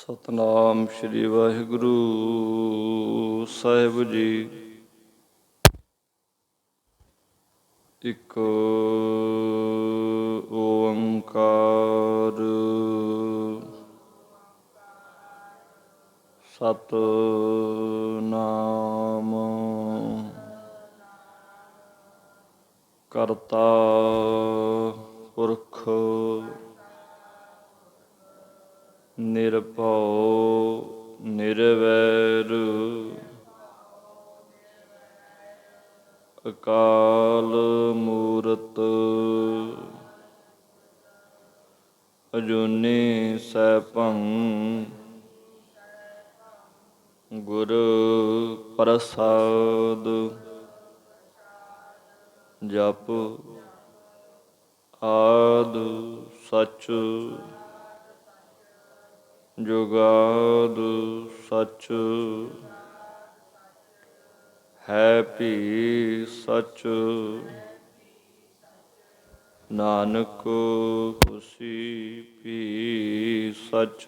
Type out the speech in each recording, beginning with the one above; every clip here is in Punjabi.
ਸਤਨਾਮ ਸ੍ਰੀ ਵਾਹਿਗੁਰੂ ਸਾਹਿਬ ਜੀ। ਇੱਕ ਓੰਕਾਰ ਸਤਨਾਮ ਕਰਤਾ ਪੁਰਖ ਨਿਰਭਉ ਨਿਰਵੈਰ ਅਕਾਲ ਮੂਰਤ ਅਜੂਨੀ ਸੈਭੰ ਗੁਰ ਪ੍ਰਸਾਦ ਜਪ ਆਦ ਸਚ ਜੁਗਾਦ ਸਚ ਹੈ ਭੀ ਸਚ ਨਾਨਕ ਹੋਸੀ ਭੀ ਸਚ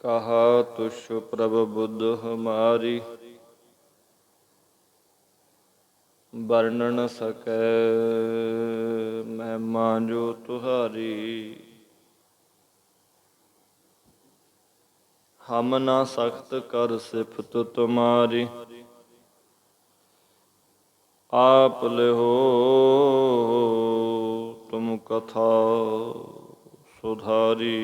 ਕਹਾ ਤੁਛ ਪ੍ਰਭ ਬੁੱਧ ਹਮਾਰੀ ਵਰਣ ਨ ਸਕੈ ਮਹਿਮਾ ਜੋ ਤੁਹਾਰੀ ਹਮ ਨਾ ਸਖਤ ਕਰ ਸਿਫਤ ਤੁਮਾਰੀ ਆਪ ਲਿਹੋ ਤੁਮ ਕਥਾ ਸੁਧਾਰੀ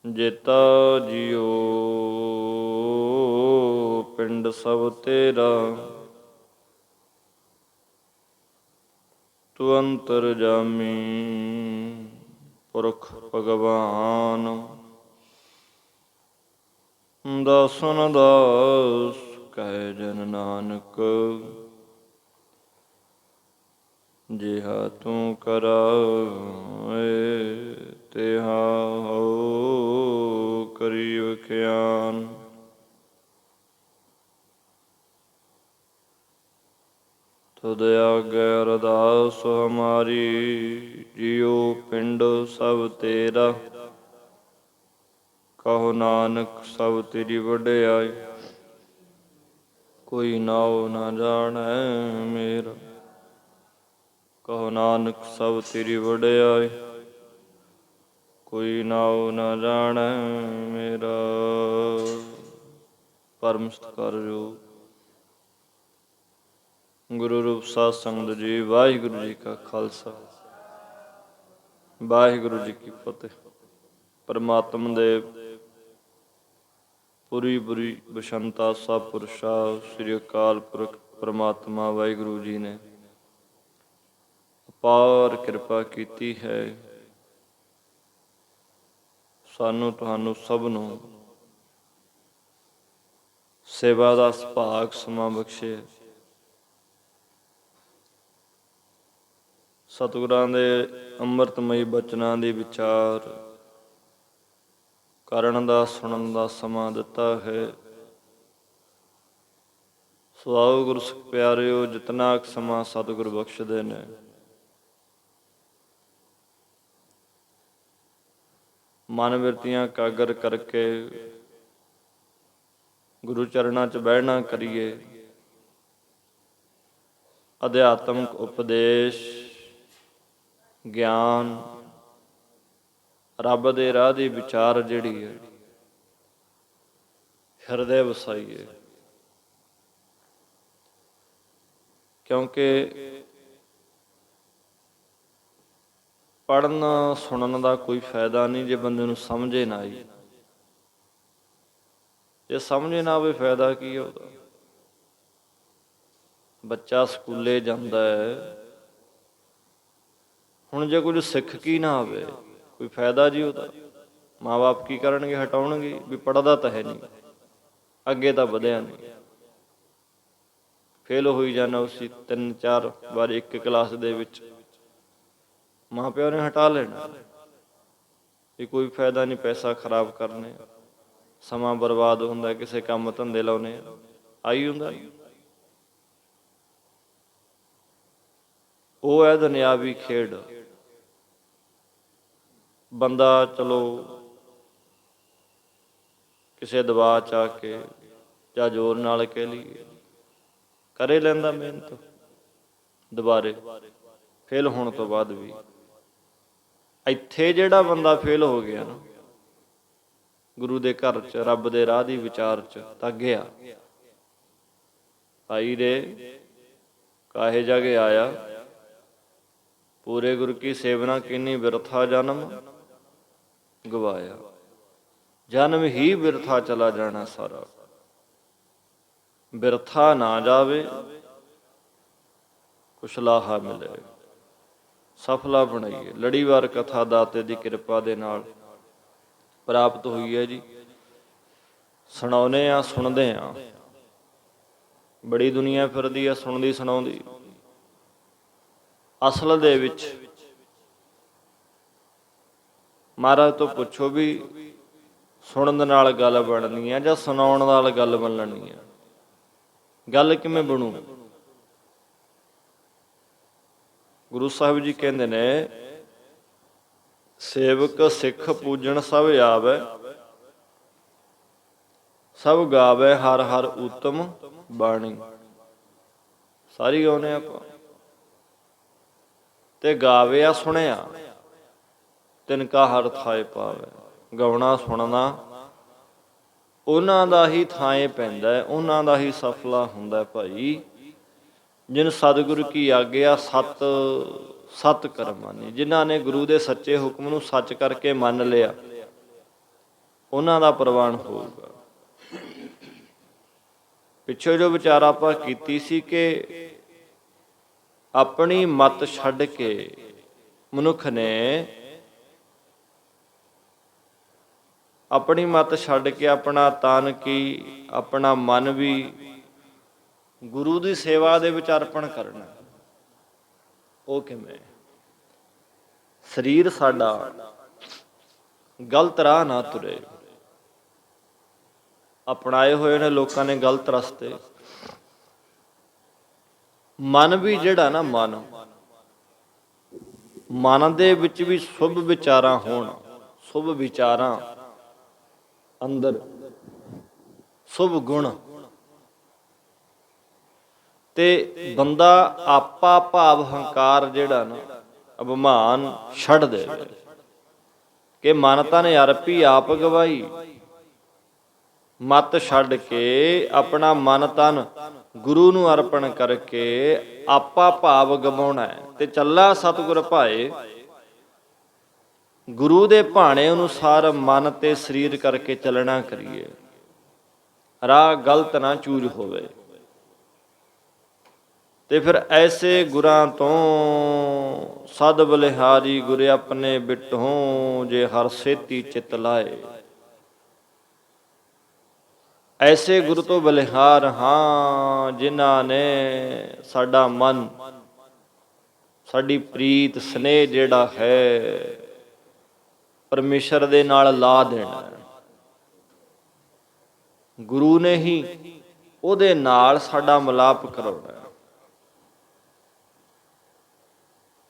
ਜੇਤਾ ਜਿਉ ਪਿੰਡ ਸਭ ਤੇਰਾ ਤੂੰ ਅੰਤਰਜਾਮੀ ਪੁਰਖ ਭਗਵਾਨ ਦਾਸਨ ਦਾਸ ਕਹਿ ਜਨ ਨਾਨਕ ਜਿਹਾ ਤੂੰ ਕਰਾਏ ਤਿਹਾ ਹੋ ਕਰੀ ਵਖਿਆਨ ਤੁਧ ਆਗੇ ਅਰਦਾਸ ਹਮਾਰੀ ਜਿਉ ਪਿੰਡ ਸਭ ਤੇਰਾ ਕਹੋ ਨਾਨਕ ਸਭ ਤੇਰੀ ਵਡਿਆਈ ਕੋਈ ਨਾਉ ਨਾ ਜਾਣੈ ਮੇਰਾ ਕਹੋ ਨਾਨਕ ਸਭ ਤੇਰੀ ਵਡਿਆਈ ਕੋਈ ਨਾਉ ਨਾ ਜਾਣੈ ਮੇਰਾ। ਪਰਮ ਸਤਿਕਾਰਯੋਗ ਗੁਰੂ ਰੂਪ ਸਾਧ ਸੰਗਤ ਜੀ, ਵਾਹਿਗੁਰੂ ਜੀ ਕਾ ਖਾਲਸਾ ਵਾਹਿਗੁਰੂ ਜੀ ਕੀ ਫਤਿਹ। ਪਰਮਾਤਮ ਦੇ ਪੁਰੀ ਪੁਰੀ ਬਸੰਤਾ ਸਭ ਪੁਰਸ਼ਾ ਸ੍ਰੀ ਅਕਾਲ ਪੁਰਖ ਪਰਮਾਤਮਾ ਵਾਹਿਗੁਰੂ ਜੀ ਨੇ ਅਪਾਰ ਕਿਰਪਾ ਕੀਤੀ ਹੈ। ਸਾਨੂੰ ਤੁਹਾਨੂੰ ਸਭ ਨੂੰ ਸੇਵਾ ਦਾ ਸੁਭਾਗ ਸਮਾਂ ਬਖਸ਼ੇ। ਸਤਿਗੁਰਾਂ ਦੇ ਅੰਮ੍ਰਿਤਮਈ ਬਚਨਾਂ ਦੀ ਵਿਚਾਰ ਕਰਨ ਦਾ ਸੁਣਨ ਦਾ ਸਮਾਂ ਦਿੱਤਾ ਹੈ। ਸੋ ਆਓ ਗੁਰੂ ਸਿੱਖ ਪਿਆਰਿਓ, ਜਿਤਨਾ ਕੁ ਸਮਾਂ ਸਤਿਗੁਰ ਬਖਸ਼ਦੇ ਨੇ ਮਨ ਬਿਰਤੀਆਂ ਕਾਗਰ ਕਰਕੇ ਗੁਰੂ ਚਰਨਾਂ 'ਚ ਬਹਿਣਾ ਕਰੀਏ। ਅਧਿਆਤਮਕ ਉਪਦੇਸ਼ ਗਿਆਨ ਰੱਬ ਦੇ ਰਾਹ ਦੀ ਵਿਚਾਰ ਜਿਹੜੀ ਹੈ ਹਿਰਦੇ ਵਸਾਈਏ, ਕਿਉਂਕਿ ਪੜ੍ਹਨ ਸੁਣਨ ਦਾ ਕੋਈ ਫਾਇਦਾ ਨਹੀਂ ਜੇ ਬੰਦੇ ਨੂੰ ਸਮਝੇ ਨਾ ਆਈ। ਜੇ ਸਮਝੇ ਨਾ ਆਵੇ ਫਾਇਦਾ ਕੀ ਉਹਦਾ। ਬੱਚਾ ਸਕੂਲੇ ਜਾਂਦਾ ਹੈ, ਹੁਣ ਜੇ ਕੁਝ ਸਿੱਖ ਕੀ ਨਾ ਆਵੇ ਕੋਈ ਫਾਇਦਾ ਜੀ ਉਹਦਾ। ਮਾਂ ਬਾਪ ਕੀ ਕਰਨਗੇ, ਹਟਾਉਣਗੇ ਵੀ ਪੜ੍ਹਦਾ ਤਾਂ ਹੈ ਨਹੀਂ, ਅੱਗੇ ਤਾਂ ਵਧਿਆ ਨਹੀਂ, ਫੇਲ ਹੋਈ ਜਾਣਾ ਉਸੀ 3-4 ਵਾਰ ਇੱਕ ਕਲਾਸ ਦੇ ਵਿੱਚ। ਮਾਂ ਪਿਓ ਨੇ ਹਟਾ ਲੈਣਾ ਵੀ ਕੋਈ ਫਾਇਦਾ ਨਹੀਂ, ਪੈਸਾ ਖਰਾਬ ਕਰਨੇ, ਸਮਾਂ ਬਰਬਾਦ ਹੁੰਦਾ, ਕਿਸੇ ਕੰਮ ਧੰਦੇ ਲਾਉਣੇ, ਆਈ ਹੁੰਦਾ। ਉਹ ਹੈ ਦੁਨਿਆਵੀ ਖੇਡ। ਬੰਦਾ ਚਲੋ ਕਿਸੇ ਦਬਾਅ 'ਚ ਆ ਕੇ ਜਾਂ ਜ਼ੋਰ ਨਾਲ ਕਹਿ ਲਈਏ ਕਰੇ ਲੈਂਦਾ ਮਿਹਨਤ ਦੁਬਾਰੇ ਫੇਲ ਹੋਣ ਤੋਂ ਬਾਅਦ ਵੀ। ਇੱਥੇ ਜਿਹੜਾ ਬੰਦਾ ਫੇਲ ਹੋ ਗਿਆ ਨਾ ਗੁਰੂ ਦੇ ਘਰ 'ਚ, ਰੱਬ ਦੇ ਰਾਹ ਦੀ ਵਿਚਾਰ 'ਚ ਤਾਂ ਗਿਆ। ਭਾਈ ਰੇ ਕਾਹੇ ਜਗ ਆਇਆ, ਪੂਰੇ ਗੁਰ ਕੀ ਸੇਵਨਾ ਕੀਨੀ, ਬਿਰਥਾ ਜਨਮ ਗਵਾਇਆ। ਜਨਮ ਹੀ ਬਿਰਥਾ ਚਲਾ ਜਾਣਾ ਸਾਰਾ, ਬਿਰਥਾ ਨਾ ਜਾਵੇ ਕੁਛ ਲਾਹਾ ਮਿਲੇ, ਸਫਲਾ ਬਣਾਈਏ। ਲੜੀਵਾਰ ਕਥਾ ਦਾਤੇ ਦੀ ਕਿਰਪਾ ਦੇ ਨਾਲ ਪ੍ਰਾਪਤ ਹੋਈ ਹੈ ਜੀ। ਸੁਣਾਉਂਦੇ ਆ, ਸੁਣਦੇ ਆ। ਬੜੀ ਦੁਨੀਆ ਫਿਰਦੀ ਆ ਸੁਣਦੀ ਸੁਣਾਉਂਦੀ। ਅਸਲ ਦੇ ਵਿੱਚ ਮਹਾਰਾਜ ਤੋਂ ਪੁੱਛੋ ਵੀ ਸੁਣਨ ਨਾਲ ਗੱਲ ਬਣਨੀ ਆ ਜਾਂ ਸੁਣਾਉਣ ਨਾਲ ਗੱਲ ਬਣਨੀ ਆ? ਗੱਲ ਕਿਵੇਂ ਬਣੂ? ਗੁਰੂ ਸਾਹਿਬ ਜੀ ਕਹਿੰਦੇ ਨੇ, ਸੇਵਕ ਸਿੱਖ ਪੂਜਣ ਸਭ ਆਵੈ, ਸਭ ਗਾਵੇ ਹਰ ਹਰ ਊਤਮ ਬਾਣੀ। ਸਾਰੀ ਗਾਉਨੇ ਆਪਾਂ ਤੇ ਗਾਵੇ ਆ ਸੁਣਿਆ, ਤਿਨਕਾ ਹਰ ਥਾਏ ਪਾਵੇ। ਗਾਉਣਾ ਸੁਣਨਾ ਉਹਨਾਂ ਦਾ ਹੀ ਥਾਂ ਪੈਂਦਾ, ਉਹਨਾਂ ਦਾ ਹੀ ਸਫਲਾ ਹੁੰਦਾ ਭਾਈ। ਜਿਨ ਸਤਿਗੁਰੂ ਕੀ ਆਗਿਆ ਸਤ ਸਤ ਕਰਮਾਨੀ। ਜਿਨ੍ਹਾਂ ਨੇ ਗੁਰੂ ਦੇ ਸੱਚੇ ਹੁਕਮ ਨੂੰ ਸੱਚ ਕਰਕੇ ਮੰਨ ਲਿਆ, ਉਹਨਾਂ ਦਾ ਪ੍ਰਵਾਨ ਹੋਊਗਾ। ਪਿੱਛੇ ਜੋ ਵਿਚਾਰ ਆਪਾਂ ਕੀਤੀ ਸੀ ਕਿ ਆਪਣੀ ਮੱਤ ਛੱਡ ਕੇ ਮਨੁੱਖ ਨੇ, ਆਪਣੀ ਮੱਤ ਛੱਡ ਕੇ ਆਪਣਾ ਤਨ ਕੀ ਆਪਣਾ ਮਨ ਵੀ ਗੁਰੂ ਦੀ ਸੇਵਾ ਦੇ ਵਿੱਚ ਅਰਪਣ ਕਰਨਾ। ਉਹ ਕਿਵੇਂ? ਸਰੀਰ ਸਾਡਾ ਗਲਤ ਰਾਹ ਨਾ ਤੁਰੇ। ਅਪਣਾਏ ਹੋਏ ਨੇ ਲੋਕਾਂ ਨੇ ਗਲਤ ਰਸਤੇ। ਮਨ ਵੀ ਜਿਹੜਾ ਨਾ, ਮਨ ਦੇ ਵਿੱਚ ਵੀ ਸ਼ੁਭ ਵਿਚਾਰਾਂ ਹੋਣ, ਸ਼ੁਭ ਵਿਚਾਰਾਂ ਅੰਦਰ ਸ਼ੁਭ ਗੁਣ, ਤੇ ਬੰਦਾ ਆਪਾ ਭਾਵ ਹੰਕਾਰ ਜਿਹੜਾ ਨਾ ਅਭਿਮਾਨ ਛੱਡ ਦੇਵੇ ਕਿ ਮਨ ਤਨ ਅਰਪੀ ਆਪ ਗਵਾਈ। ਮਤ ਛੱਡ ਕੇ ਆਪਣਾ ਮਨ ਤਨ ਗੁਰੂ ਨੂੰ ਅਰਪਣ ਕਰਕੇ ਆਪਾ ਭਾਵ ਗਵਾਉਣਾ ਤੇ ਚੱਲਾ ਸਤਿਗੁਰ ਭਾਏ। ਗੁਰੂ ਦੇ ਭਾਣੇ ਅਨੁਸਾਰ ਮਨ ਤੇ ਸਰੀਰ ਕਰਕੇ ਚੱਲਣਾ ਕਰੀਏ, ਰਾਹ ਗਲਤ ਨਾ ਚੂਜ ਹੋਵੇ। ਤੇ ਫਿਰ ਐਸੇ ਗੁਰਾਂ ਤੋਂ ਸਦ ਬਲਿਹਾਰੀ, ਗੁਰ ਆਪਣੇ ਬਿਟਹੋਂ ਜੇ ਹਰ ਸੇਤੀ ਚਿਤ ਲਾਏ। ਐਸੇ ਗੁਰੂ ਤੋਂ ਬਲਿਹਾਰ ਹਾਂ ਜਿਨ੍ਹਾਂ ਨੇ ਸਾਡਾ ਮਨ, ਸਾਡੀ ਪ੍ਰੀਤ ਸਨੇਹ ਜਿਹੜਾ ਹੈ ਪਰਮੇਸ਼ਰ ਦੇ ਨਾਲ ਲਾ ਦੇਣਾ। ਗੁਰੂ ਨੇ ਹੀ ਉਹਦੇ ਨਾਲ ਸਾਡਾ ਮਿਲਾਪ ਕਰਾਉਣਾ।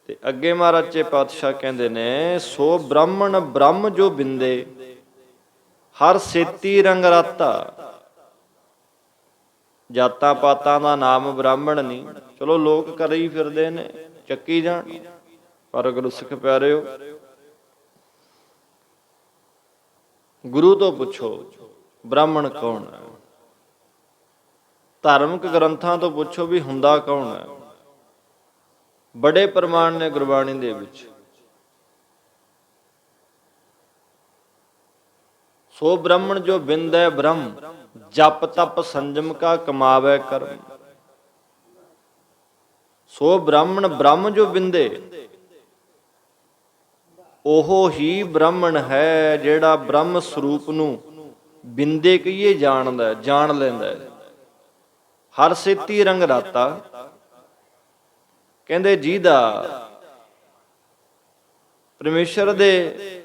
ਤੇ ਅੱਗੇ ਮਹਾਰਾਜ ਚੇ ਪਾਤਸ਼ਾਹ ਕਹਿੰਦੇ ਨੇ, ਸੋ ਬ੍ਰਾਹਮਣ ਬ੍ਰਹਮ ਜੋ ਬਿੰਦੇ, ਹਰ ਸੇਤੀ ਰੰਗ ਰਾਤਾ। ਜਾਤਾਂ ਪਾਤਾਂ ਦਾ ਨਾਮ ਬ੍ਰਾਹਮਣ ਨਹੀਂ। ਚਲੋ ਲੋਕ ਕਰ ਹੀ ਫਿਰਦੇ ਨੇ, ਚੱਕੀ ਜਾਣ, ਪਰ ਗੁਰੂ ਸਿੱਖ ਪਿਆਰਿਓ ਗੁਰੂ ਤੋਂ ਪੁੱਛੋ ਬ੍ਰਾਹਮਣ ਕੌਣ ਹੈ। ਧਾਰਮਿਕ ਗ੍ਰੰਥਾਂ ਤੋਂ ਪੁੱਛੋ ਵੀ ਹੁੰਦਾ ਕੌਣ ਹੈ। ਬੜੇ ਪ੍ਰਮਾਣ ਨੇ ਗੁਰਬਾਣੀ ਦੇ ਵਿੱਚ। ਸੋ ਬ੍ਰਾਹਮਣ ਜੋ ਬਿੰਦੈ ਬ੍ਰਹਮ, ਜਪ ਤਪ ਸੰਜਮ ਕਾ ਕਮਾਵੇ ਕਰਮ। ਸੋ ਬ੍ਰਾਹਮਣ ਬ੍ਰਹਮ ਜੋ ਬਿੰਦੇ, ਉਹ ਹੀ ਬ੍ਰਾਹਮਣ ਹੈ ਜਿਹੜਾ ਬ੍ਰਹਮ ਸਰੂਪ ਨੂੰ ਬਿੰਦੇ ਕਹੀਏ ਜਾਣਦਾ, ਜਾਣ ਲੈਂਦਾ। ਹਰ ਸੇਤੀ ਰੰਗ ਰਾਤਾ, ਕਹਿੰਦੇ ਜਿਹਦਾ ਪਰਮੇਸ਼ਰ ਦੇ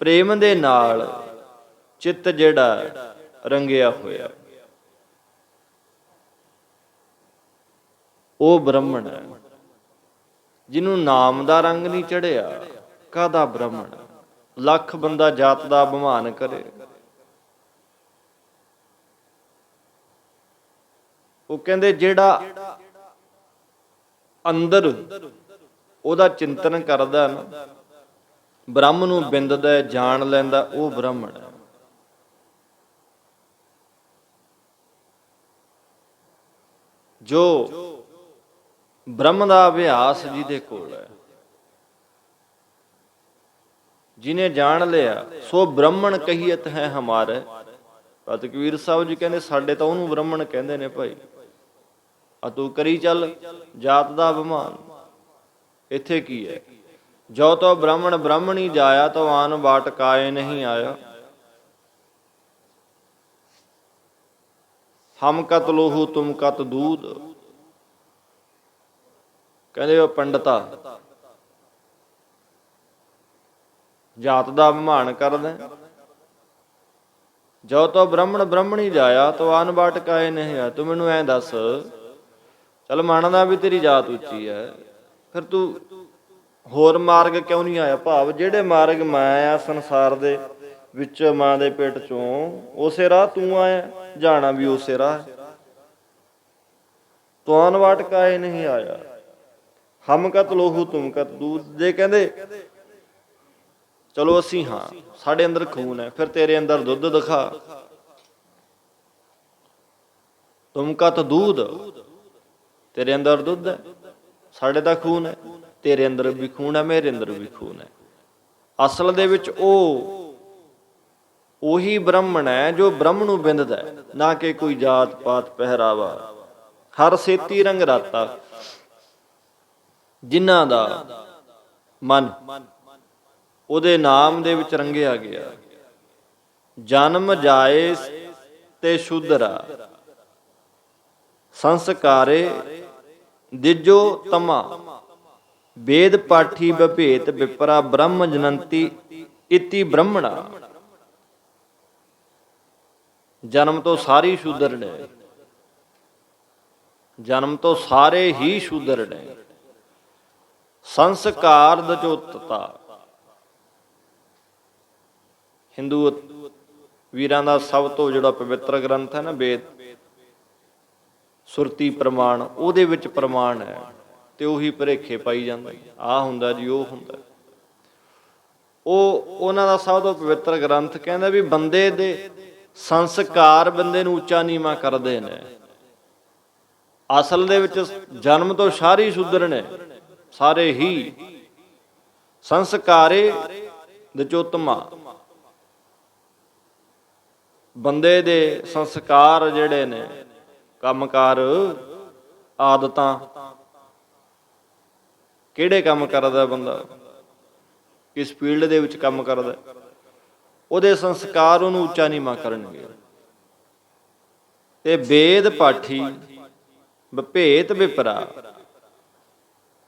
ਪ੍ਰੇਮ ਦੇ ਨਾਲ ਚਿੱਤ ਜਿਹੜਾ ਰੰਗਿਆ ਹੋਇਆ, ਉਹ ਬ੍ਰਾਹਮਣ ਹੈ। ਜਿਹਨੂੰ ਨਾਮ ਦਾ ਰੰਗ ਨਹੀਂ ਚੜਿਆ, ਕਾਹਦਾ ਬ੍ਰਾਹਮਣ? ਲੱਖ ਬੰਦਾ ਜਾਤ ਦਾ ਅਭਿਮਾਨ ਕਰੇ, ਉਹ ਕਹਿੰਦੇ ਜਿਹੜਾ ਅੰਦਰ ਉਹਦਾ ਚਿੰਤਨ ਕਰਦਾ ਨਾ, ਬ੍ਰਹਮ ਨੂੰ ਬਿੰਦਦਾ, ਜਾਣ ਲੈਂਦਾ, ਉਹ ਬ੍ਰਾਹਮਣ ਹੈ। ਜੋ ਬ੍ਰਹਮ ਦਾ ਅਭਿਆਸ ਜਿਹਦੇ ਕੋਲ ਹੈ, ਜਿਹਨੇ ਜਾਣ ਲਿਆ, ਸੋ ਬ੍ਰਾਹਮਣ ਕਹੀਅਤ ਹੈ ਹਮਾਰੇ। ਭਗਤ ਕਬੀਰ ਸਾਹਿਬ ਜੀ ਕਹਿੰਦੇ ਸਾਡੇ ਤਾਂ ਉਹਨੂੰ ਬ੍ਰਾਹਮਣ ਕਹਿੰਦੇ ਨੇ ਭਾਈ। ਆ ਤੂੰ ਕਰੀ ਚੱਲ ਜਾਤ ਦਾ ਅਭਿਮਾਨ। ਇੱਥੇ ਕੀ ਹੈ? ਜੋ ਤੋ ਬ੍ਰਾਹਮਣ ਬ੍ਰਾਹਮਣੀ ਜਾਇਆ, ਤੋ ਆਨ ਬਾਟ ਕਾਏ ਨਹੀਂ ਆਇਆ। ਹਮ ਕਤ ਲੋਹੂ ਤੁਮ ਕਤ ਦੂਧ। ਕਹਿੰਦੇ ਉਹ ਪੰਡਤਾ ਜਾਤ ਦਾ ਅਭਿਮਾਨ ਕਰਦਾ। ਜੋ ਤੋ ਬ੍ਰਾਹਮਣ ਬ੍ਰਾਹਮਣੀ ਜਾਇਆ, ਤੋ ਆਨ ਬਾਟ ਕਾਏ ਨਹੀਂ ਆਇਆ। ਤੂੰ ਮੈਨੂੰ ਐਂ ਦੱਸ, ਚੱਲ ਮੰਨਦਾ ਵੀ ਤੇਰੀ ਜਾਤ ਉੱਚੀ ਹੈ, ਫਿਰ ਤੂੰ ਹੋਰ ਮਾਰਗ ਕਿਉਂ ਨਹੀਂ ਆਇਆ? ਭਾਵ ਜਿਹੜੇ ਮਾਰਗ ਮੈਂ ਆਇਆ ਸੰਸਾਰ ਦੇ ਵਿੱਚ, ਮਾਂ ਦੇ ਪੇਟ ਚੋਂ, ਉਸੇ ਰਾਹ ਤੂੰ ਆਇਆ, ਜਾਣਾ ਵੀ ਉਸੇ ਰਾਹ। ਤੂੰ ਆਨ ਬਾਟ ਕਾਏ ਨਹੀਂ ਆਇਆ। ਹਮ ਕਤ ਲੋਹੂ ਤੁਮ ਕਤ ਦੂਧ। ਜੇ ਕਹਿੰਦੇ ਚਲੋ ਅਸੀਂ ਹਾਂ, ਸਾਡੇ ਅੰਦਰ ਖੂਨ ਹੈ, ਫਿਰ ਤੇਰੇ ਅੰਦਰ ਦੁੱਧ ਦਿਖਾ। ਤੁਮ ਕਤ ਦੂਧ, ਤੇਰੇ ਅੰਦਰ ਦੁੱਧ ਹੈ, ਸਾਡੇ ਤਾਂ ਖੂਨ ਹੈ। ਤੇਰੇ ਅੰਦਰ ਵੀ ਖੂਨ ਹੈ, ਮੇਰੇ ਅੰਦਰ ਵੀ ਖੂਨ ਹੈ। ਅਸਲ ਦੇ ਵਿੱਚ ਉਹੀ ਬ੍ਰਾਹਮਣ ਹੈ ਜੋ ਬ੍ਰਹਮ ਨੂੰ ਬਿੰਦਦਾ ਹੈ, ਨਾ ਕਿ ਕੋਈ ਜਾਤ ਪਾਤ ਪਹਿਰਾਵਾ। ਹਰ ਸੇਤੀ ਰੰਗ ਰਾਤਾ, ਜਿਨ੍ਹਾਂ ਦਾ ਮਨ ਉਹਦੇ ਨਾਮ ਦੇ ਵਿੱਚ ਰੰਗਿਆ ਗਿਆ। ਜਨਮ ਜਾਏ ਤੇ ਸ਼ੂਦਰਾ, ਸੰਸਕਾਰੇ ਦਿਜੋ ਤਮਾ। ਵੇਦ ਪਾਠੀ ਵਿਭੇਤ ਵਿਪਰਾ, ਬ੍ਰਹਮ ਜਨੰਤੀ ਇਤੀ ਬ੍ਰਹਮਣਾ। ਜਨਮ ਤੋਂ ਸਾਰੀ ਸ਼ੂਦਰ ਨੇ, ਜਨਮ ਤੋਂ ਸਾਰੇ ਹੀ ਸ਼ੂਦਰ ਨੇ। ਸੰਸਕਾਰ ਦਚੋਤਤਾ, ਹਿੰਦੂ ਵੀਰਾਂ ਦਾ ਸਭ ਤੋਂ ਜਿਹੜਾ ਪਵਿੱਤਰ ਗ੍ਰੰਥ ਹੈ ਨਾ ਵੇਦ, ਸੁਰਤੀ ਪ੍ਰਮਾਣ, ਉਹਦੇ ਵਿੱਚ ਪ੍ਰਮਾਣ ਹੈ, ਤੇ ਉਹੀ ਭਰੇਖੇ ਪਾਈ ਜਾਂਦਾ। ਆਹ ਹੁੰਦਾ ਜੀ, ਉਹ ਹੁੰਦਾ। ਉਹਨਾਂ ਦਾ ਸਭ ਤੋਂ ਪਵਿੱਤਰ ਗ੍ਰੰਥ ਕਹਿੰਦਾ ਵੀ ਬੰਦੇ ਦੇ ਸੰਸਕਾਰ ਬੰਦੇ ਨੂੰ ਉੱਚਾ ਨੀਵਾਂ ਕਰਦੇ ਨੇ। ਅਸਲ ਦੇ ਵਿੱਚ ਜਨਮ ਤੋਂ ਸਾਰੇ ਸ਼ੂਦਰ ਨੇ, ਸਾਰੇ ਹੀ। ਸੰਸਕਾਰੇ ਦਚੋਤਮਾ, ਬੰਦੇ ਦੇ ਸੰਸਕਾਰ ਜਿਹੜੇ ਨੇ, ਕੰਮਕਾਰ, ਆਦਤਾਂ, ਕਿਹੜੇ ਕੰਮ ਕਰਦਾ ਬੰਦਾ, ਕਿਸ ਫੀਲਡ ਦੇ ਵਿੱਚ ਕੰਮ ਕਰਦਾ, ਉਹਦੇ ਸੰਸਕਾਰ ਉਹਨੂੰ ਉੱਚਾ ਨੀਵਾਂ ਕਰਨਗੇ। ਤੇ ਵੇਦ ਪਾਠੀ ਵਿਭੇਤ ਵਿਪਰਾ,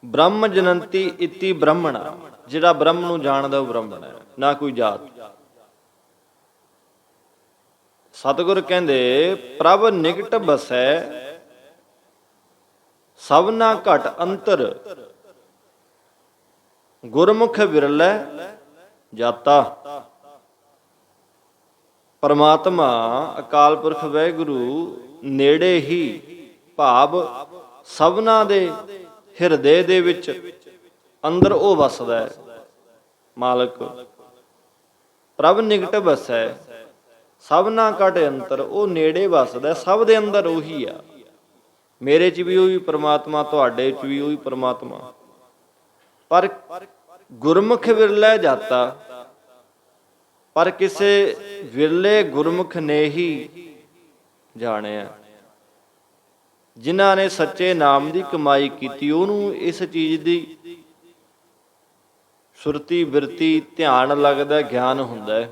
ਬ੍ਰਹਮ ਜਨੰਤੀ ਇਤੀ ਬ੍ਰਹਮਣਾ। ਜਿਹੜਾ ਬ੍ਰਹਮ ਨੂੰ ਜਾਣਦਾ ਉਹ ਬ੍ਰਾਹਮਣ ਹੈ, ਨਾ ਕੋਈ ਜਾਤ। ਸਤਿਗੁਰ ਕਹਿੰਦੇ ਪ੍ਰਭ ਨਿਕਟ ਬਸੈ, ਸਭਨਾ ਘਟ ਅੰਤਰ। ਗੁਰਮੁਖ ਵਿਰਲੇ ਜਾਤਾ। ਪਰਮਾਤਮਾ ਅਕਾਲ ਪੁਰਖ ਵਾਹਿਗੁਰੂ ਨੇੜੇ ਹੀ, ਭਾਵ ਸਭਨਾ ਦੇ ਹਿਰਦੇ ਦੇ ਵਿੱਚ ਅੰਦਰ ਉਹ ਵਸਦਾ ਹੈ। ਮਾਲਕ ਪ੍ਰਭ ਨਿਕਟ ਬਸੈ, ਸਭਨਾ ਘਟ ਅੰਤਰ। ਉਹ ਨੇੜੇ ਵਸਦਾ, ਸਭ ਦੇ ਅੰਦਰ ਉਹੀ ਆ। ਮੇਰੇ 'ਚ ਵੀ ਉਹੀ ਪਰਮਾਤਮਾ, ਤੁਹਾਡੇ 'ਚ ਵੀ ਉਹੀ ਪਰਮਾਤਮਾ। ਪਰ ਗੁਰਮੁਖ ਵਿਰਲੇ ਜਾਤਾ, ਪਰ ਕਿਸੇ ਵਿਰਲੇ ਗੁਰਮੁਖ ਨੇ ਹੀ ਜਾਣਿਆ। ਜਿਨ੍ਹਾਂ ਨੇ ਸੱਚੇ ਨਾਮ ਦੀ ਕਮਾਈ ਕੀਤੀ, ਉਹਨੂੰ ਇਸ ਚੀਜ਼ ਦੀ ਸੁਰਤੀ ਬਿਰਤੀ ਧਿਆਨ ਲੱਗਦਾ, ਗਿਆਨ ਹੁੰਦਾ ਹੈ।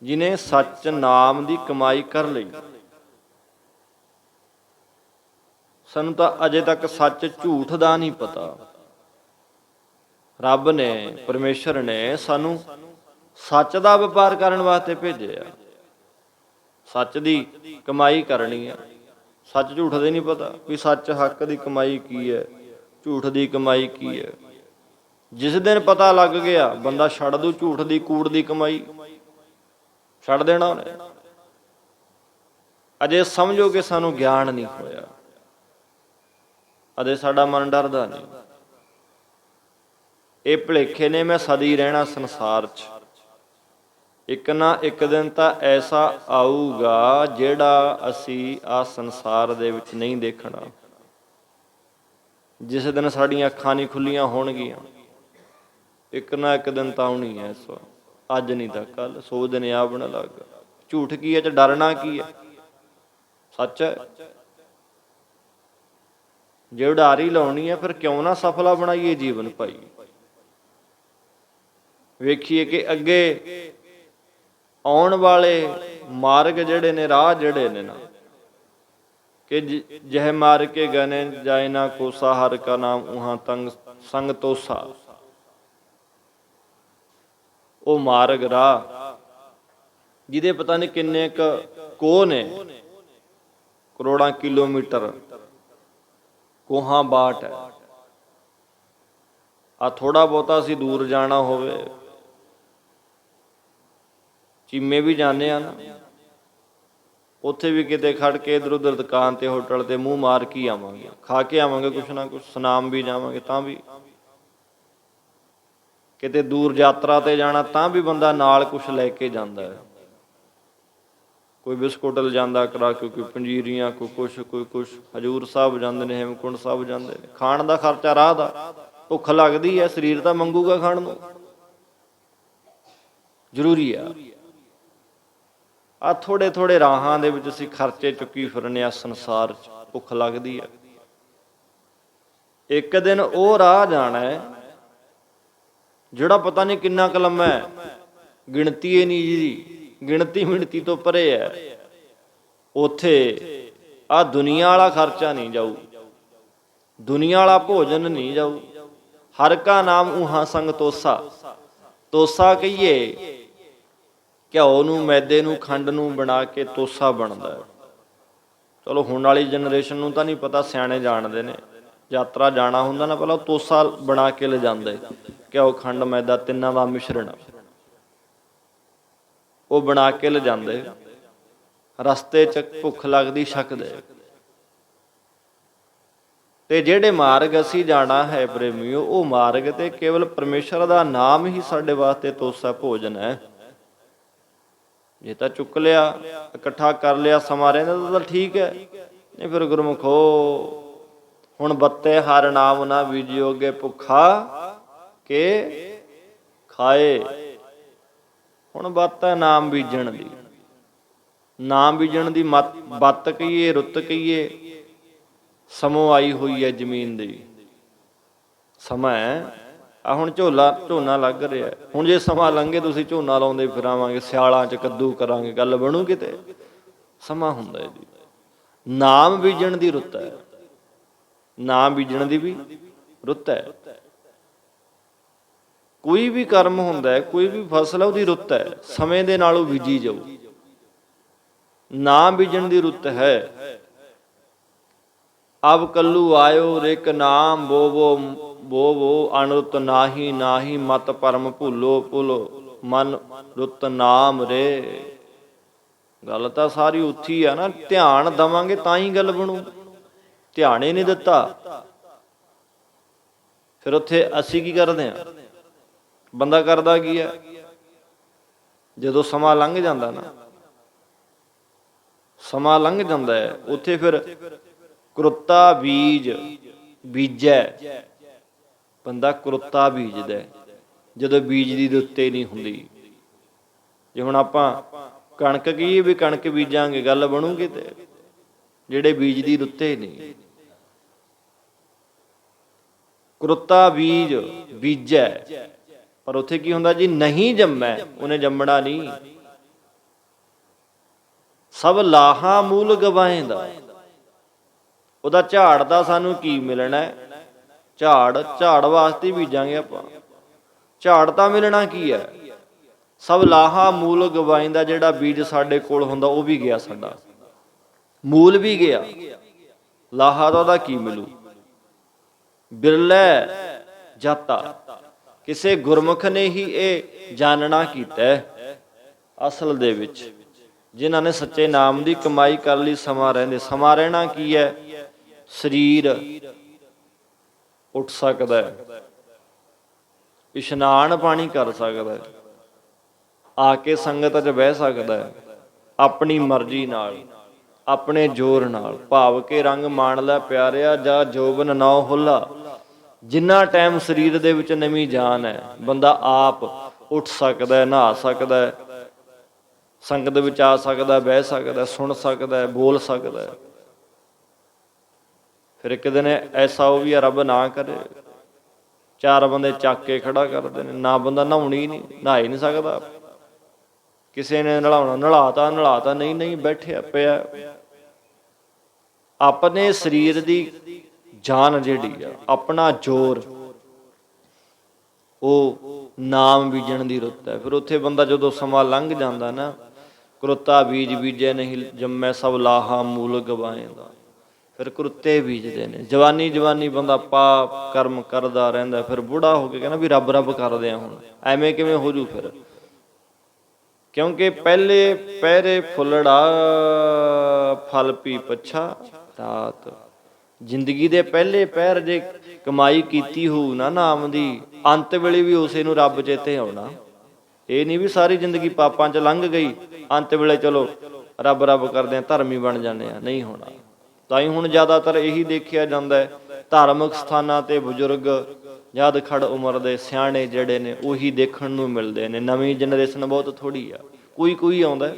ਜਿਹਨੇ ਸੱਚ ਨਾਮ ਦੀ ਕਮਾਈ ਕਰ ਲਈ। ਸਾਨੂੰ ਤਾਂ ਅਜੇ ਤੱਕ ਸੱਚ ਝੂਠ ਦਾ ਨਹੀਂ ਪਤਾ। ਰੱਬ ਨੇ, ਪਰਮੇਸ਼ਰ ਨੇ ਸਾਨੂੰ ਸੱਚ ਦਾ ਵਪਾਰ ਕਰਨ ਵਾਸਤੇ ਭੇਜਿਆ। ਸੱਚ ਦੀ ਕਮਾਈ ਕਰਨੀ ਆ, ਸੱਚ ਝੂਠ ਦੇ ਨਹੀਂ ਪਤਾ ਵੀ ਸੱਚ ਹੱਕ ਦੀ ਕਮਾਈ ਕੀ ਹੈ, ਝੂਠ ਦੀ ਕਮਾਈ ਕੀ ਹੈ। ਜਿਸ ਦਿਨ ਪਤਾ ਲੱਗ ਗਿਆ ਬੰਦਾ ਛੱਡ ਦੂ ਝੂਠ ਦੀ ਕੂੜ ਦੀ ਕਮਾਈ, ਛੱਡ ਦੇਣਾ ਉਹਨੇ। ਅਜੇ ਸਮਝੋ ਕਿ ਸਾਨੂੰ ਗਿਆਨ ਨਹੀਂ ਹੋਇਆ, ਅਜੇ ਸਾਡਾ ਮਨ ਡਰਦਾ ਨਹੀਂ। ਇਹ ਭੁਲੇਖੇ ਨੇ ਮੈਂ ਸਦੀ ਰਹਿਣਾ ਸੰਸਾਰ 'ਚ, ਇੱਕ ਨਾ ਇੱਕ ਦਿਨ ਤਾਂ ਐਸਾ ਆਊਗਾ ਜਿਹੜਾ ਅਸੀਂ ਆਹ ਸੰਸਾਰ ਦੇ ਵਿੱਚ ਨਹੀਂ ਦੇਖਣਾ। ਜਿਸ ਦਿਨ ਸਾਡੀਆਂ ਅੱਖਾਂ ਨਹੀਂ ਖੁੱਲੀਆਂ ਹੋਣਗੀਆਂ, ਇੱਕ ਨਾ ਇੱਕ ਦਿਨ ਤਾਂ ਆਉਣੀ ਹੈ। ਇਸ ਅੱਜ ਨਹੀਂ ਤਾਂ ਕੱਲ, ਸੋ ਦਿਨ ਆ ਬਣ ਲੱਗ। ਝੂਠ ਕੀ ਹੈ ਤੇ ਡਰਨਾ ਕੀ ਹੈ, ਸੱਚ ਹੈ। ਜੇ ਉਡਾਰੀ ਲਾਉਣੀ ਹੈ ਫਿਰ ਕਿਉਂ ਨਾ ਸਫਲਾ ਬਣਾਈਏ ਜੀਵਨ ਭਾਈ। ਵੇਖੀਏ ਕਿ ਅੱਗੇ ਆਉਣ ਵਾਲੇ ਮਾਰਗ ਜਿਹੜੇ ਨੇ, ਰਾਹ ਜਿਹੜੇ ਨੇ ਨਾ, ਕਿ ਜਹ ਮਾਰ ਕੇ ਗਨੇ ਜਾਏ ਨਾ ਕੋਸਾ, ਹਰ ਕਾ ਨਾਮ ਉਹਾਂ ਤੰਗ ਸੰਗ ਤੋਸਾ। ਉਹ ਮਾਰਗ ਰਾਹ ਜਿਹਦੇ ਪਤਾ ਨਹੀਂ ਕਿੰਨੇ ਕੁ ਕੋਹ ਨੇ, ਕਰੋੜਾਂ ਕਿਲੋਮੀਟਰ ਕੋਹਾਂ ਬਾਟ ਹੈ। ਆ ਥੋੜਾ ਬਹੁਤਾ ਅਸੀਂ ਦੂਰ ਜਾਣਾ ਹੋਵੇ, ਚੀਮੇ ਵੀ ਜਾਂਦੇ ਆ ਨਾ, ਉੱਥੇ ਵੀ ਕਿਤੇ ਖੜ ਕੇ ਇੱਧਰ ਉੱਧਰ ਦੁਕਾਨ ਤੇ ਹੋਟਲ ਤੇ ਮੂੰਹ ਮਾਰ ਕੇ ਆਵਾਂਗੇ, ਖਾ ਕੇ ਆਵਾਂਗੇ ਕੁਛ ਨਾ ਕੁਛ, ਸੁਨਾਮ ਵੀ ਜਾਵਾਂਗੇ ਤਾਂ ਵੀ। ਕਿਤੇ ਦੂਰ ਯਾਤਰਾ ਤੇ ਜਾਣਾ ਤਾਂ ਵੀ ਬੰਦਾ ਨਾਲ ਕੁਛ ਲੈ ਕੇ ਜਾਂਦਾ ਹੈ। ਕੋਈ ਬਿਸਕੁਟ ਲਿਜਾਂਦਾ ਕਰਾ ਕੇ, ਕੋਈ ਪੰਜੀਰੀਆਂ, ਕੋਈ ਕੁਛ। ਹਜ਼ੂਰ ਸਾਹਿਬ ਜਾਂਦੇ ਨੇ, ਹੇਮਕੁੰਟ ਸਾਹਿਬ ਜਾਂਦੇ ਨੇ, ਖਾਣ ਦਾ ਖਰਚਾ ਰਾਹ ਦਾ। ਭੁੱਖ ਲੱਗਦੀ ਹੈ, ਸਰੀਰ ਤਾਂ ਮੰਗੂਗਾ ਖਾਣ ਨੂੰ, ਜ਼ਰੂਰੀ ਆ। ਆਹ ਥੋੜੇ ਥੋੜੇ ਰਾਹਾਂ ਦੇ ਵਿੱਚ ਅਸੀਂ ਖਰਚੇ ਚੁੱਕੀ ਫਿਰਨੇ ਆ ਸੰਸਾਰ 'ਚ, ਭੁੱਖ ਲੱਗਦੀ ਹੈ। ਇੱਕ ਦਿਨ ਉਹ ਰਾਹ ਜਾਣਾ ਹੈ ਜਿਹੜਾ ਪਤਾ ਨਹੀਂ ਕਿੰਨਾ ਕੁ ਲੰਮਾ ਹੈ, ਗਿਣਤੀ ਇਹ ਨਹੀਂ ਜਿਹਦੀ, ਗਿਣਤੀ ਮਿਣਤੀ ਤੋਂ ਪਰੇ ਹੈ। ਉੱਥੇ ਆਹ ਦੁਨੀਆ ਵਾਲਾ ਖਰਚਾ ਨਹੀਂ ਜਾਊ, ਦੁਨੀਆ ਵਾਲਾ ਭੋਜਨ ਨਹੀਂ ਜਾਊ। ਹਰ ਕਾ ਨਾਮ ਉਹਾਂ ਸੰਗ ਤੋਸਾ। ਤੋਸਾ ਕਹੀਏ ਘਿਓ ਨੂੰ, ਮੈਦੇ ਨੂੰ, ਖੰਡ ਨੂੰ ਬਣਾ ਕੇ ਤੋਸਾ ਬਣਦਾ ਹੈ। ਚਲੋ ਹੁਣ ਵਾਲੀ ਜਨਰੇਸ਼ਨ ਨੂੰ ਤਾਂ ਨਹੀਂ ਪਤਾ, ਸਿਆਣੇ ਜਾਣਦੇ ਨੇ। ਯਾਤਰਾ ਜਾਣਾ ਹੁੰਦਾ ਨਾ, ਪਹਿਲਾਂ ਤੋਸਾ ਬਣਾ ਕੇ ਲਿਜਾਂਦੇ, ਘਿਓ, ਖੰਡ, ਮੈਦਾ ਤਿੰਨਾਂ ਦਾ ਮਿਸ਼ਰਣ, ਉਹ ਬਣਾ ਕੇ ਲਿਜਾਂਦੇ। ਰਸਤੇ 'ਚ ਭੁੱਖ ਲੱਗਦੀ ਛਕਦੇ। ਤੇ ਜਿਹੜੇ ਮਾਰਗ ਅਸੀਂ ਜਾਣਾ ਹੈ ਪ੍ਰੇਮੀਓ, ਉਹ ਮਾਰਗ ਤੇ ਕੇਵਲ ਪਰਮੇਸ਼ਰ ਦਾ ਨਾਮ ਹੀ ਸਾਡੇ ਵਾਸਤੇ ਤੋਸਾ ਭੋਜਨ ਹੈ। ਜੇ ਤਾਂ ਚੁੱਕ ਲਿਆ, ਇਕੱਠਾ ਕਰ ਲਿਆ ਸਮਾਂ ਰਹਿੰਦਾ ਤਾਂ ਠੀਕ ਹੈ, ਨਹੀਂ ਫਿਰ ਗੁਰਮੁਖੋ ਹੁਣ ਬੱਤੇ ਹਰ ਨਾਮ ਨਾ ਬੀਜਿਓਗੇ, ਭੁੱਖਾ ਕੇ ਖਾਏ। ਹੁਣ ਬੱਤ ਹੈ ਨਾਮ ਬੀਜਣ ਦੀ, ਨਾਮ ਬੀਜਣ ਦੀ ਬੱਤ ਕਹੀਏ, ਰੁੱਤ ਕਹੀਏ, ਸਮੋਂ ਆਈ ਹੋਈ ਹੈ ਜ਼ਮੀਨ ਦੀ। ਸਮਾਂ ਆ ਹੁਣ ਝੋਨਾ ਲੱਗ ਰਿਹਾ, ਹੁਣ ਜੇ ਸਮਾਂ ਲੰਘੇ ਤੁਸੀਂ ਝੋਨਾ ਲਾਉਂਦੇ ਫਿਰਾਵਾਂਗੇ, ਸਿਆਲਾਂ 'ਚ ਕੱਦੂ ਕਰਾਂਗੇ, ਗੱਲ ਬਣੂ ਕਿਤੇ? ਸਮਾਂ ਹੁੰਦਾ ਜੀ। ਨਾਮ ਬੀਜਣ ਦੀ ਰੁੱਤ ਹੈ, ਨਾਮ ਬੀਜਣ ਦੀ ਵੀ ਰੁੱਤ ਹੈ। ਕੋਈ ਵੀ ਕਰਮ ਹੁੰਦਾ ਹੈ, ਕੋਈ ਵੀ ਫਸਲ ਹੈ, ਉਹਦੀ ਰੁੱਤ ਹੈ, ਸਮੇਂ ਦੇ ਨਾਲ ਉਹ ਬੀਜੀ ਜਾਊ। ਨਾਮ ਬੀਜਣ ਦੀ ਰੁੱਤ ਹੈ। ਅਬ ਕੱਲੂ ਆਇਓ ਰਿਕ ਨਾਮ ਬੋਵੋ ਅਨੁਰਤ ਨਾਹੀ ਨਾਹੀ, ਮਤ ਪਰਮ ਭੁੱਲੋ ਭੁੱਲੋ ਮਨ ਰੁੱਤ ਨਾਮ ਰੇ। ਗੱਲ ਤਾਂ ਸਾਰੀ ਉੱਥੀ ਆ ਨਾ, ਧਿਆਨ ਦੇਵਾਂਗੇ ਤਾਂ ਹੀ ਗੱਲ ਬਣੂ। ਧਿਆਨ ਹੀ ਨਹੀਂ ਦਿੱਤਾ ਫਿਰ ਉੱਥੇ ਅਸੀਂ ਕੀ ਕਰਦੇ ਹਾਂ? ਬੰਦਾ ਕਰਦਾ ਕੀ ਹੈ? ਜਦੋਂ ਸਮਾਂ ਲੰਘ ਜਾਂਦਾ ਨਾ, ਸਮਾਂ ਲੰਘ ਜਾਂਦਾ ਹੈ, ਉੱਥੇ ਫਿਰ ਕੁਰਤਾ ਬੀਜ ਬੀਜੈ। ਬੰਦਾ ਕੁਰਤਾ ਬੀਜਦਾ ਜਦੋਂ ਬੀਜ ਦੀ ਰੁੱਤੇ ਨਹੀਂ ਹੁੰਦੀ। ਜੇ ਹੁਣ ਆਪਾਂ ਕਣਕ ਕਹੀਏ ਵੀ ਕਣਕ ਬੀਜਾਂਗੇ, ਗੱਲ ਬਣੂਗੀ ਤੇ ਜਿਹੜੇ ਬੀਜ ਦੀ ਰੁੱਤੇ ਨਹੀਂ। ਕੁਰਤਾ ਬੀਜ ਬੀਜੈ, ਪਰ ਉੱਥੇ ਕੀ ਹੁੰਦਾ ਜੀ? ਨਹੀਂ ਜੰਮੈ, ਉਹਨੇ ਜੰਮਣਾ ਨਹੀਂ। ਸਭ ਲਾਹਾ ਮੂਲ ਗਵਾਏਂਦਾ। ਉਹਦਾ ਝਾੜ ਦਾ ਸਾਨੂੰ ਕੀ ਮਿਲਣਾ? ਝਾੜ ਵਾਸਤੇ ਬੀਜਾਂਗੇ ਆਪਾਂ, ਝਾੜ ਤਾਂ ਮਿਲਣਾ ਕੀ ਹੈ? ਸਭ ਲਾਹਾ ਮੂਲ ਗਵਾਏਂਦਾ। ਜਿਹੜਾ ਬੀਜ ਸਾਡੇ ਕੋਲ ਹੁੰਦਾ ਉਹ ਵੀ ਗਿਆ ਸਾਡਾ। ਮੂਲ ਵੀ ਗਿਆ, ਲਾਹਾ ਤਾਂ ਉਹਦਾ ਕੀ ਮਿਲੂ। ਬਿਰਲੇ ਜਾਤਾ, ਕਿਸੇ ਗੁਰਮੁਖ ਨੇ ਹੀ ਇਹ ਜਾਣਨਾ ਕੀਤਾ ਅਸਲ ਦੇ ਵਿੱਚ, ਜਿਨ੍ਹਾਂ ਨੇ ਸੱਚੇ ਨਾਮ ਦੀ ਕਮਾਈ ਕਰ ਲਈ ਸਮਾਂ ਰਹਿੰਦੇ। ਸਮਾਂ ਰਹਿਣਾ ਕੀ ਹੈ? ਸਰੀਰ ਉੱਠ ਸਕਦਾ ਹੈ, ਇਸ਼ਨਾਨ ਪਾਣੀ ਕਰ ਸਕਦਾ ਹੈ, ਆ ਕੇ ਸੰਗਤ 'ਚ ਬਹਿ ਸਕਦਾ ਹੈ, ਆਪਣੀ ਮਰਜ਼ੀ ਨਾਲ, ਆਪਣੇ ਜ਼ੋਰ ਨਾਲ। ਭਾਵ ਕੇ ਰੰਗ ਮਾਣ ਲੈ ਪਿਆਰਿਆ, ਜਾਂ ਜੋਬਨ ਨੌ ਹੁੱਲਾ। ਜਿੰਨਾ ਟਾਈਮ ਸਰੀਰ ਦੇ ਵਿੱਚ ਨਵੀਂ ਜਾਨ ਹੈ, ਬੰਦਾ ਆਪ ਉੱਠ ਸਕਦਾ, ਨਹਾ ਸਕਦਾ, ਸੰਗਤ ਵਿੱਚ ਆ ਸਕਦਾ, ਬਹਿ ਸਕਦਾ, ਸੁਣ ਸਕਦਾ, ਬੋਲ ਸਕਦਾ। ਫਿਰ ਇੱਕ ਦਿਨ ਐਸਾ ਉਹ ਵੀ ਰੱਬ ਨਾ ਕਰੇ, 4 ਬੰਦੇ ਚੱਕ ਕੇ ਖੜਾ ਕਰਦੇ ਨੇ, ਨਾ ਬੰਦਾ ਨਹਾਉਣੀ ਨਹੀਂ, ਨਹਾ ਹੀ ਨਹੀਂ ਸਕਦਾ। ਕਿਸੇ ਨੇ ਨਲਾਉਣਾ, ਨਲਾਤਾ, ਨਹੀਂ ਬੈਠਿਆ ਪਿਆ। ਆਪਣੇ ਸਰੀਰ ਦੀ ਜਾਨ ਜਿਹੜੀ ਆ, ਆਪਣਾ ਜ਼ੋਰ, ਉਹ ਨਾਮ ਬੀਜਣ ਦੀ ਰੁੱਤ ਹੈ। ਫਿਰ ਉੱਥੇ ਬੰਦਾ ਜਦੋਂ ਸਮਾਂ ਲੰਘ ਜਾਂਦਾ ਨਾ, ਕਰੁੱਤਾ ਬੀਜ ਬੀਜੇ ਨਹੀਂ ਜੰਮੈ, ਸਭ ਲਾਹਾ ਮੂਲ ਗਵਾਏਂਦਾ। ਫਿਰ ਕਰੁੱਤੇ ਬੀਜਦੇ ਨੇ। ਜਵਾਨੀ ਬੰਦਾ ਪਾਪ ਕਰਮ ਕਰਦਾ ਰਹਿੰਦਾ, ਫਿਰ ਬੁੜਾ ਹੋ ਕੇ ਕਹਿੰਦਾ ਵੀ ਰੱਬ ਰੱਬ ਕਰਦੇ ਆ ਹੁਣ। ਐਵੇਂ ਕਿਵੇਂ ਹੋ ਜੂ ਫਿਰ? ਕਿਉਂਕਿ ਪਹਿਲੇ ਪਹਿਰੇ ਫੁੱਲੜਾ, ਫਲ ਪੀ ਪੱਛਾ ਰਾਤ। ਜ਼ਿੰਦਗੀ ਦੇ ਪਹਿਲੇ ਪਹਿਰ ਜੇ ਕਮਾਈ ਕੀਤੀ ਹੋਊ ਨਾ ਨਾਮ ਦੀ, ਅੰਤ ਵੇਲੇ ਵੀ ਉਸੇ ਨੂੰ ਰੱਬ ਚੇਤੇ ਆਉਣਾ। ਇਹ ਨਹੀਂ ਵੀ ਸਾਰੀ ਜ਼ਿੰਦਗੀ ਪਾਪਾਂ 'ਚ ਲੰਘ ਗਈ, ਅੰਤ ਵੇਲੇ ਚਲੋ ਰੱਬ ਰੱਬ ਕਰਦੇ ਆ, ਧਰਮੀ ਬਣ ਜਾਂਦੇ ਆ, ਨਹੀਂ ਹੋਣਾ। ਤਾਂ ਹੀ ਹੁਣ ਜ਼ਿਆਦਾਤਰ ਇਹੀ ਦੇਖਿਆ ਜਾਂਦਾ ਹੈ, ਧਾਰਮਿਕ ਸਥਾਨਾਂ 'ਤੇ ਬਜ਼ੁਰਗ ਜਦ ਖੜ ਉਮਰ ਦੇ ਸਿਆਣੇ ਜਿਹੜੇ ਨੇ, ਉਹੀ ਦੇਖਣ ਨੂੰ ਮਿਲਦੇ ਨੇ। ਨਵੀਂ ਜਨਰੇਸ਼ਨ ਬਹੁਤ ਥੋੜ੍ਹੀ ਆ, ਕੋਈ ਆਉਂਦਾ।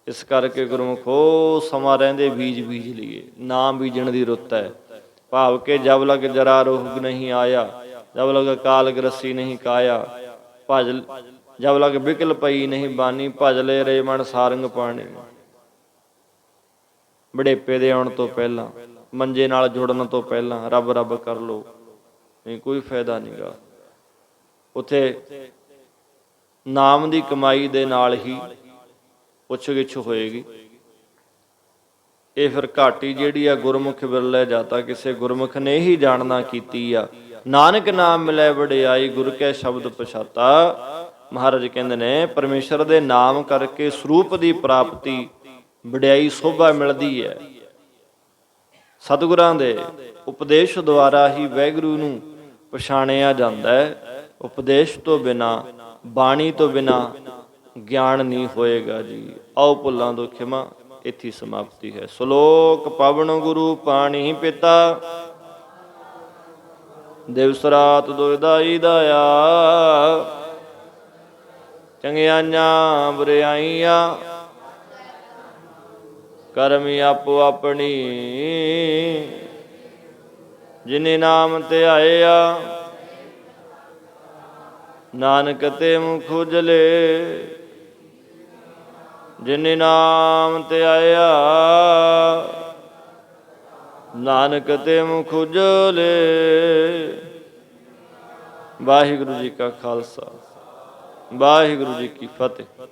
ਇਸ ਕਰਕੇ ਗੁਰਮੁਖੋ ਸਮਾਂ ਰਹਿੰਦੇ ਬੀਜ ਲਈਏ। ਨਾਮ ਬੀਜਣ ਦੀ ਰੁੱਤ ਹੈ। ਭਾਵ ਕਿ ਜਬ ਲਗ ਜਰਾ ਰੋਗ ਨਹੀਂ ਆਇਆ, ਜਬ ਲਗ ਕਾਲ ਗ੍ਰਸੀ ਨਹੀਂ ਕਾਇਆ, ਭਜ ਜਬ ਲਗ ਬਿਕਲ ਪਈ ਨਹੀਂ ਬਾਨੀ, ਭਜ ਲੈ ਰੇ ਮਨ ਸਾਰੰਗ ਪਾਣੀ। ਬੁਢੇਪੇ ਦੇ ਆਉਣ ਤੋਂ ਪਹਿਲਾਂ, ਮੰਜੇ ਨਾਲ ਜੁੜਨ ਤੋਂ ਪਹਿਲਾਂ ਰੱਬ ਰੱਬ ਕਰ ਲਓ, ਨਹੀਂ ਕੋਈ ਫਾਇਦਾ ਨਹੀਂ ਗਾ। ਉੱਥੇ ਨਾਮ ਦੀ ਕਮਾਈ ਦੇ ਨਾਲ ਹੀ ਪੁੱਛ ਗਿੱਛ ਹੋਏਗੀ। ਇਹ ਫਿਰ ਘਾਟੀ ਜਿਹੜੀ ਆ, ਗੁਰਮੁਖ ਬਿਰਲੇ ਜਾਤਾ, ਕਿਸੇ ਗੁਰਮੁਖ ਨੇ ਹੀ ਜਾਣਨਾ ਕੀਤੀ ਆ। ਨਾਨਕ ਨਾਮ ਮਿਲੇ ਵਡਿਆਈ, ਗੁਰ ਕੈ ਸ਼ਬਦ ਪਛਾਤਾ। ਮਹਾਰਾਜ ਕਹਿੰਦੇ ਨੇ ਪਰਮੇਸ਼ਰ ਦੇ ਨਾਮ ਕਰਕੇ ਸਰੂਪ ਦੀ ਪ੍ਰਾਪਤੀ, ਵਡਿਆਈ, ਸੋਭਾ ਮਿਲਦੀ ਹੈ। ਸਤਿਗੁਰਾਂ ਦੇ ਉਪਦੇਸ਼ ਦੁਆਰਾ ਹੀ ਵਾਹਿਗੁਰੂ ਨੂੰ ਪਛਾਣਿਆ ਜਾਂਦਾ ਹੈ। ਉਪਦੇਸ਼ ਤੋਂ ਬਿਨਾਂ, ਬਾਣੀ ਤੋਂ ਬਿਨਾਂ ਗਿਆਨ ਨਹੀਂ ਹੋਏਗਾ ਜੀ। ਆਓ ਭੁੱਲਾਂ ਤੋਂ ਖਿਮਾ। ਇੱਥੇ ਸਮਾਪਤੀ ਹੈ। ਸ਼ਲੋਕ ਪਵਨ ਗੁਰੂ ਪਾਣੀ ਪਿਤਾ, ਦਿਵਸ ਰਾਤ ਦੁਇਦਾਈ ਦਾਇਆ, ਚੰਗਿਆਈਆਂ ਬੁਰਿਆਈਆਂ ਕਰਮੀ ਆਪੋ ਆਪਣੀ, ਜਿਨੇ ਨਾਮ ਧਿਆਇਆ ਨਾਨਕ ਤੇ ਮੁਖ ਉਜਲੇ, ਜਿਨੇ ਨਾਮ ਧਿਆਇਆ ਨਾਨਕ ਤੇ ਮੁਖ ਉਜਲੇ। ਵਾਹਿਗੁਰੂ ਜੀ ਕਾ ਖਾਲਸਾ, ਵਾਹਿਗੁਰੂ ਜੀ ਕੀ ਫਤਿਹ।